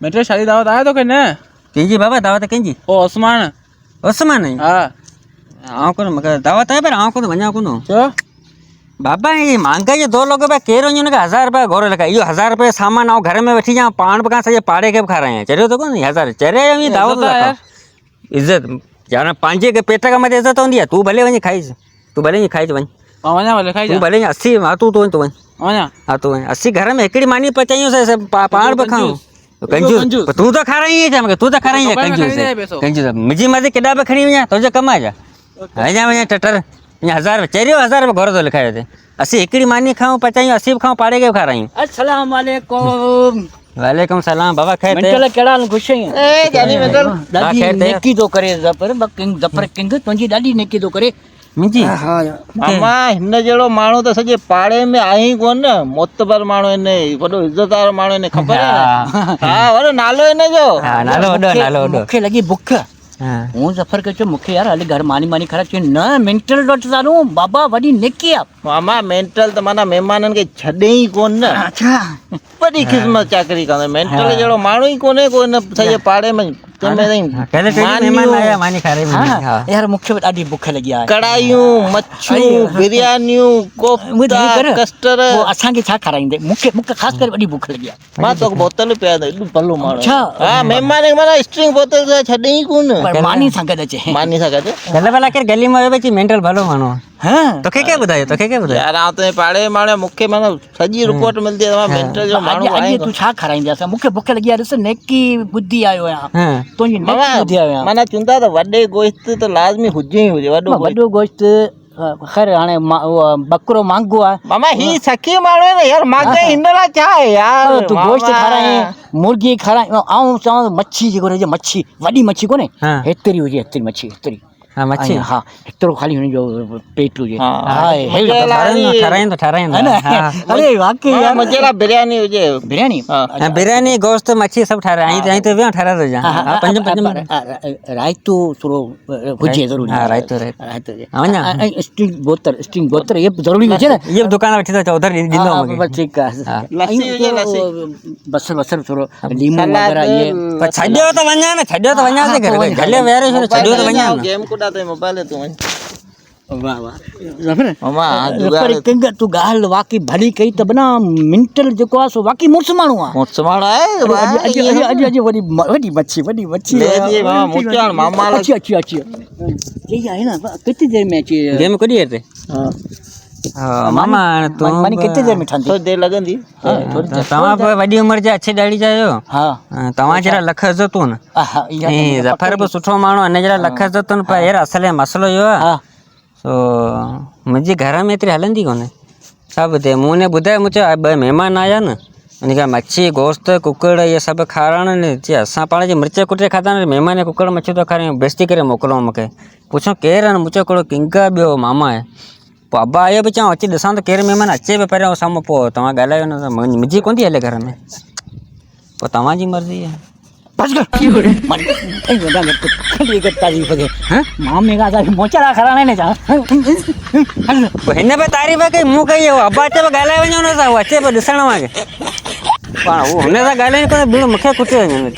मेरे शादी दावत आया तो कहने कंहिंजी बाबा दावत कंहिंजी ओ उस्मान उस्मान हाँ आउं कोन मगर दावत है पर आउं कोन वञा कोन क्यों बाबा ये महंगाई जो 2 लोग पे केर वञो न 1000 रुपया घोर लगा इहो 1000 रुपया सामान आउं घर में वठी जा पाण बका सजे पाड़े के खाराया चरियो तो कोन 1000 चरे ई दावत यार इज्जत जाना पांजे के पेट का मत इज्जत होंदी है तू भले वञी खाइस तू भले खाइस वञ वञा वाले खाई तू जा भले 80 हां तू तो वञ वञा हां तू 80 घर में एकड़ी मानी पचाइयो से पाण पे खाऊं कंजूस तू तो खा रही है मगर तू तो खा रही है कंजूस कंजूस मुझी मर्जी केडा पे खणी वञा तुझे कम आ जा वञा वञा टटर 1000 चरियो 1000 रुपया घोर तो लिखायो थे असी एकड़ी मानी खाऊं पचाइयो 80 खाऊं पाड़े के खा रही अस्सलाम वालेकुम वालेकुम सलाम बाबा खैर मेंटल केड़ा खुश है ए जानी मेंटल दादी खैर ते। नेकी तो करे जपर बकिंग जपर किंग तुंजी दादी नेकी तो करे मुंजी मामा हिन जहिड़ो माण्हू त सॼे पाड़े में आई कोन न मोतबर माण्हू हिन वॾो इज़त वारो माण्हू हिन ख़बर आहे हा वॾो नालो हिन जो हां नालो वडो नालो वडो मुखे लगी भुख हां हूं जफर के मुखे यार हले घर मानी मानी खड़ा न मेंटल डॉट सारू बाबा वडी नेकी आ मामा मेंटल त माना महिमाननि खे छॾे ई कोन न अच्छा वॾी ख़िदमत चाकरी कंदो मेंटल जहिड़ो माण्हू ई कोन्हे को हिन सॼे पाड़े में कहले टे मेहमान आया मानी खा रहे हां यार मुखे ॾाढी भुख लगी आहे कढ़ाइयूं मच्छियूं बिरयानियूं कोफ्ता कस्टर वो असां के छा खाराइंदे मुखे मुखे खास करे वडी भुख लगी आहे मां तो बोतल पिया दे एॾो भलो माण्हू अच्छा हा महिमान खे माना स्ट्रिंग बोतल सां छॾे ई कोन पर मानी सां गॾु अचे मानी सां गॾु कहले भला के गली में बची मेंटल भलो मानो हां तोखे क्या बुधायो तोखे क्या बुधायो यार आउं तुंहिंजे पाड़े में माण्हू मूंखे माना सॼी रिपोर्ट मिलंदी आहे मेंटल जो माण्हू आहे तू छा खाराइंदे असां मुखे भुख लगी आहे ॾिस नेकी बुद्धि आयो आहे हां तुंजी नेकी बुद्धि आयो आहे माना चवंदा त वॾे गोश्त त लाज़मी हुजे ई हुजे वॾो गोश्त खैर हाणे बकरो मांगो आहे मामा ही सखी माण्हू आहे न यार मांगे हिन लाइ छा आहे यार तू गोश्त खाराए मुर्गी खाराए आऊं चवां मच्छी जेको रहिजे मच्छी वॾी मच्छी कोन्हे हेतिरी हुजे हेतिरी मच्छी हेतिरी हां मच्छी हा हेतिरो खाली हुन जो पेट हुजे ठाराइन अरे वाकई यार मुंहिंजे लाइ बिरयानी हुजे बिरयानी बिरयानी गोश्त मच्छी सब ठारा आई तो वे ठारा तो जा पंज रायतो थोरो हुजे ज़रूरी हां रायतो रायतो वञा स्टिंग बोतल ये जरूरी हुजे न ये दुकान वठी तो उधर ॾींदो मूंखे बस ठीकु आहे लस्सी हुजे लस्सी बसर बसर थोरो लीमो वग़ैरह ये पर छॾियो तो वञा न छॾियो तो वञा घर गले वेरे छॾियो तो वञा गेम कुॾा ते मोबाइल तूं वञ वाह वाह ज़फर मामा पर किंग तू ॻाल्हि वाकई भली कई त बिना मिंटल जेको आहे सो वाकई मुड़ुसु माण्हू आहे मुड़ुसु माण्हू आहे अॼु वॾी मच्छी ले मामा मुटियाण मामा अची यही आहे न कितनी देर में अची गेम कॾी हिते हां मामा तू मानी कितनी देर में ठंडी थोड़ी देर लगंदी तव्हां पे वॾी उमिरि जा अच्छी ॾाढ़ी जा आहियो हां तव्हां जहिड़ा लख इज़तूं ज़फर बि सुठो माण्हू हिन जहिड़ा लख इज़तूं पर यार असल मसइलो इहो आहे सो मुंहिंजे घर में एतिरी हलंदी कोन्हे छा ॿुधाए मूं ने ॿुधायो मूंखे 2 महिमान आया न उन खां मच्छी गोश्त कुकड़ इहे सभु खाराइण ने चई असां पाण जे मिर्च कुटे खाधा न महिमान कुकड़ मच्छी तो खारायूं बेइज़ती करे मोकिलो मूंखे पुछो केरु आहे मूंखे हिकिड़ो किंग ॿियो मामा आहे पोइ अब्बा आयो बि चवां अची ॾिसां त केरु महिमान अचे पियो पहिरियों साम्हूं पोइ तव्हां ॻाल्हायो न त मुंहिंजी कोन थी हले घर में पोइ तव्हांजी मर्ज़ी आहे बस कर तारीफ़ के मामे का मोचरा खराने ने जा हिन पे तारीफ़ कई मूं कई अब्बा अचे पियो ॻाल्हाए वञो न त अचे पियो ॾिसण मूंखे पाण उहो हुन सां ॻाल्हाए कोन बिल मूंखे कुटे वञनि